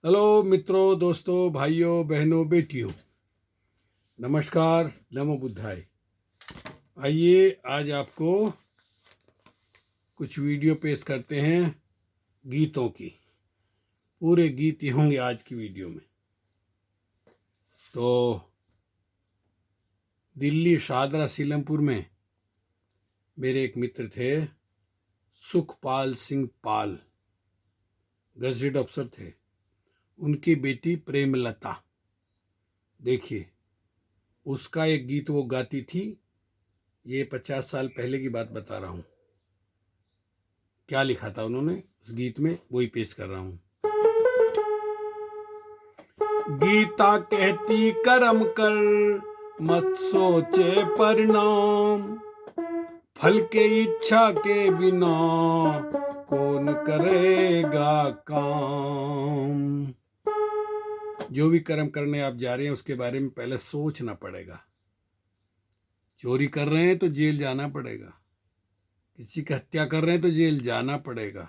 Hello मित्रों, दोस्तों, भाइयों, बहनों, बेटियों, नमस्कार, नमो बुद्धाय। आइए आज आपको कुछ वीडियो पेश करते हैं गीतों की। पूरे गीत ही होंगे आज की वीडियो में। तो दिल्ली शाहदरा सीलमपुर में मेरे एक मित्र थे, सुखपाल सिंह पाल, गजटेड अफसर थे। उनकी बेटी प्रेमलता, देखिए उसका एक गीत वो गाती थी। ये 50 साल पहले की बात बता रहा हूँ। क्या लिखा था उन्होंने उस गीत में, वही पेश कर रहा हूँ। गीता कहती कर्म कर, मत सोचे परिणाम, फल के इच्छा के बिना कौन करेगा काम। जो भी कर्म करने आप जा रहे हैं उसके बारे में पहले सोचना पड़ेगा। चोरी कर रहे हैं तो जेल जाना पड़ेगा, किसी की हत्या कर रहे हैं तो जेल जाना पड़ेगा।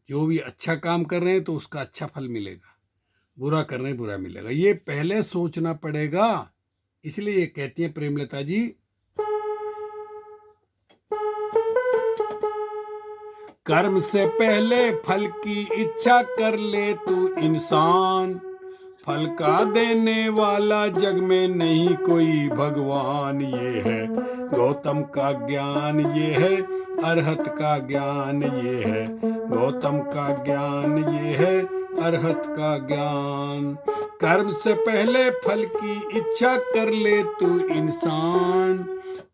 जो भी अच्छा काम कर रहे हैं तो उसका अच्छा फल मिलेगा, बुरा कर रहे हैं बुरा मिलेगा। ये पहले सोचना पड़ेगा। इसलिए ये कहती हैं प्रेमलता जी, कर्म से पहले फल की इच्छा कर ले तू इंसान, फल का देने वाला जग में नहीं कोई भगवान। ये है गौतम का ज्ञान, ये है अरहत का ज्ञान, ये है गौतम का ज्ञान, ये है अरहत का ज्ञान। कर्म से पहले फल की इच्छा कर ले तू इंसान,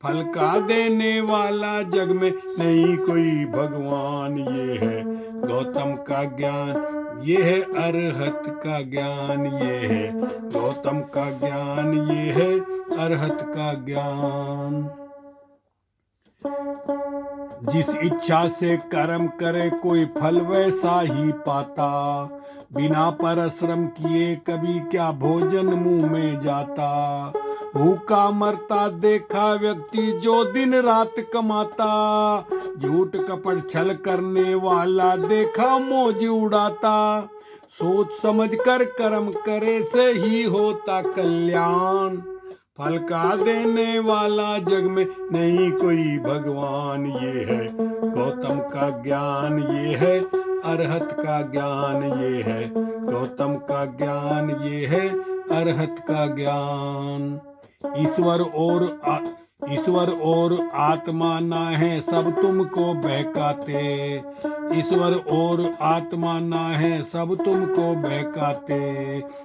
फल का देने वाला जग में नहीं कोई भगवान। ये है गौतम का ज्ञान, ये है अरहत का ज्ञान, ये है गौतम का ज्ञान, ये है अरहत का ज्ञान। जिस इच्छा से कर्म करे कोई फल वैसा ही पाता, बिना परिश्रम किए कभी क्या भोजन मुंह में जाता। भूखा मरता देखा व्यक्ति जो दिन रात कमाता, झूठ कपट छल करने वाला देखा मौज उड़ाता। सोच समझ कर कर्म करे से ही होता कल्याण, फल का देने वाला जग में नहीं कोई भगवान। ये है गौतम का ज्ञान, ये है अरहत का ज्ञान, ये है गौतम का ज्ञान, ये है अरहत का ज्ञान। ईश्वर और आत्मा ना है सब तुमको बहकाते, ईश्वर और आत्मा ना है सब तुमको बहकाते।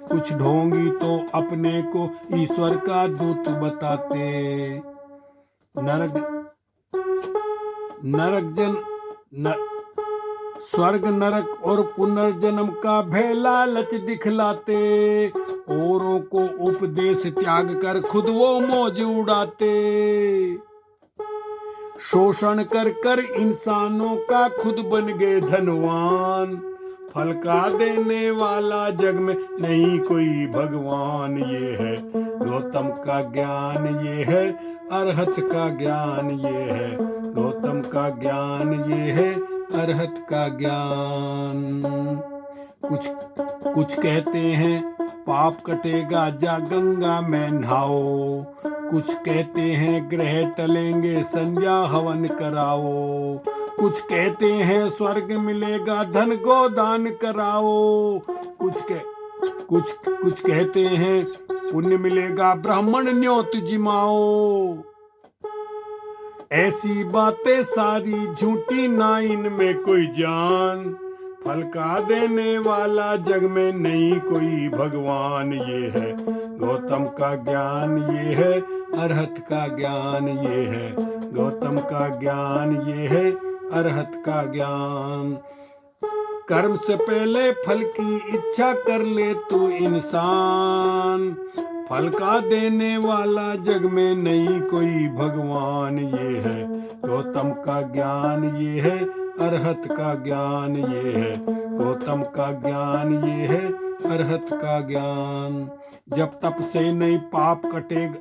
कुछ ढोंगी तो अपने को ईश्वर का दूत बताते। स्वर्ग नरक और पुनर्जन्म का भय लालच दिखलाते, औरों को उपदेश त्याग कर खुद वो मौज उड़ाते। शोषण कर कर इंसानों का खुद बन गए धनवान, फल का देने वाला जग में नहीं कोई भगवान। ये है गौतम का ज्ञान, ये है अरहत का ज्ञान, ये है गौतम का ज्ञान, ये है अरहत का ज्ञान। कुछ कहते हैं पाप कटेगा जा गंगा में नहाओ, कुछ कहते हैं ग्रह टलेंगे संध्या हवन कराओ। कुछ कहते हैं स्वर्ग मिलेगा धन गोदान कराओ, कुछ कहते हैं पुण्य मिलेगा ब्राह्मण न्योत जिमाओ। ऐसी बातें सारी झूठी ना इनमें कोई जान, फल का देने वाला जग में नहीं कोई भगवान। ये है गौतम का ज्ञान, ये है अरहत का ज्ञान, ये है गौतम का ज्ञान, ये है अरहत का ज्ञान। कर्म से पहले फल की इच्छा कर ले तू इंसान, फल का देने वाला जग में नहीं कोई भगवान। ये है गौतम का ज्ञान, ये है अरहत का ज्ञान, ये है गौतम का ज्ञान, ये है अरहत का ज्ञान। जब तप से नहीं पाप कटेगा,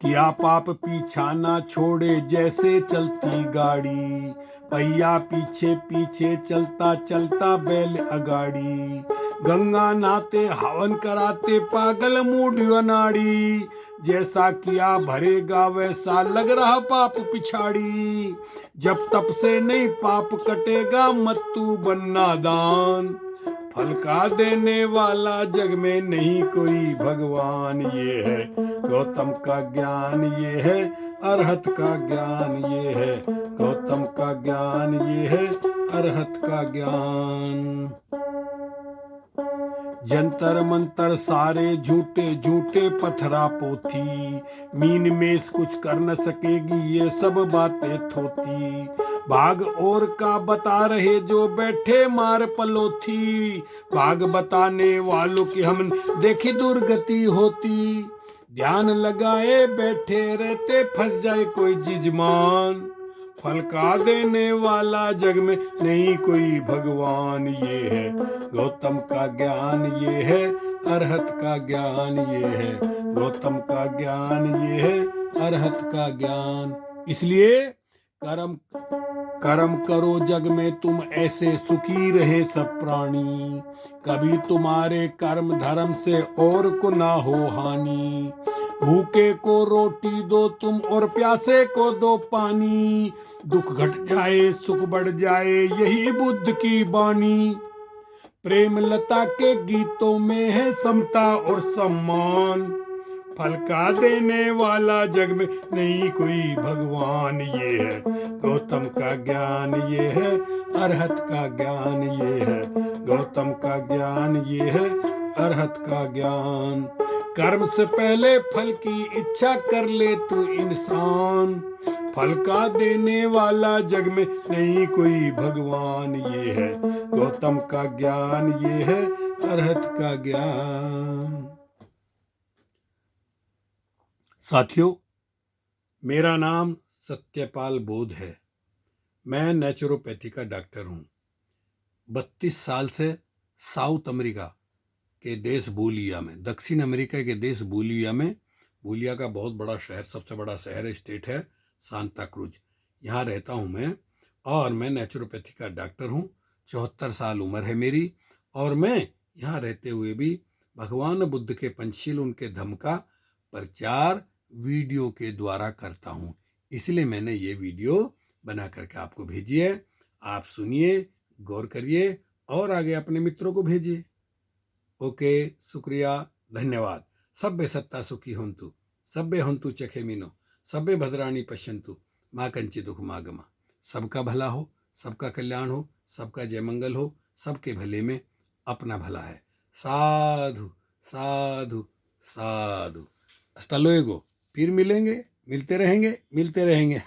किया पाप पीछा ना छोड़े जैसे चलती गाड़ी, पहिया पीछे पीछे चलता चलता बैल अगाड़ी, गंगा नाते हवन कराते पागल मूड अनाड़ी, जैसा किया भरेगा वैसा लग रहा पाप पिछाड़ी, जब तप से नहीं पाप कटेगा मत तू बनना दान, फल का देने वाला जग में नहीं कोई भगवान, ये है गौतम का ज्ञान, ये है अरहत का ज्ञान, ये है गौतम का ज्ञान, ये है अरहत का ज्ञान। जंतर मंतर सारे झूठे झूठे पथरा पोथी, मीन मेष कुछ कर न सकेगी ये सब बातें थोती, भाग और का बता रहे जो बैठे मार पलोथी, भाग बताने वालों की हम देखी दुर्गति होती, ध्यान लगाए बैठे रहते फंस जाए कोई जिजमान, फल का देने वाला जग में नहीं कोई भगवान, ये है गौतम का ज्ञान, ये है अरहत का ज्ञान, ये है गौतम का ज्ञान, ये है अरहत का ज्ञान। इसलिए कर्म कर्म करो जग में तुम ऐसे सुखी रहे सब प्राणी, कभी तुम्हारे कर्म धर्म से और को ना हो हानि, भूखे को रोटी दो तुम और प्यासे को दो पानी, दुख घट जाए सुख बढ़ जाए यही बुद्ध की बानी, प्रेम लता के गीतों में है समता और सम्मान, फल का देने वाला जग में नहीं कोई भगवान, ये है गौतम का ज्ञान, ये है अरहत का ज्ञान, ये है गौतम का ज्ञान, ये है अरहत का ज्ञान। कर्म से पहले फल की इच्छा कर ले तू इंसान, फल का देने वाला जग में नहीं कोई भगवान, ये है गौतम का ज्ञान, ये है अरहत का ज्ञान। साथियों, मेरा नाम सत्यपाल बोध है। मैं नेचुरोपैथी का डॉक्टर हूँ। 32 साल से साउथ अमेरिका के देश बोलिया में, दक्षिण अमेरिका के देश बोलिया में, बोलिया का बहुत बड़ा शहर, सबसे बड़ा शहर स्टेट है सांता क्रूज, यहाँ रहता हूँ मैं। और मैं नेचुरोपैथी का डॉक्टर हूँ। 74 साल उम्र है मेरी। और मैं यहाँ रहते हुए भी भगवान बुद्ध के पंचशील, उनके धम्म का प्रचार वीडियो के द्वारा करता हूँ। इसलिए मैंने ये वीडियो बना करके आपको भेजी है। आप सुनिए, गौर करिए और आगे अपने मित्रों को भेजिए। ओके, शुक्रिया, धन्यवाद। सब्बे सत्ता सुखी होन्तु, सब्बे होन्तु चखे मीनो, सब्बे भद्राणि पश्यन्तु, माँ कंचि दुख मागमा। सबका भला हो, सबका कल्याण हो, सबका जय मंगल हो, सबके भले में अपना भला है। साधु साधु साधु। हasta luego। फिर मिलेंगे, मिलते रहेंगे।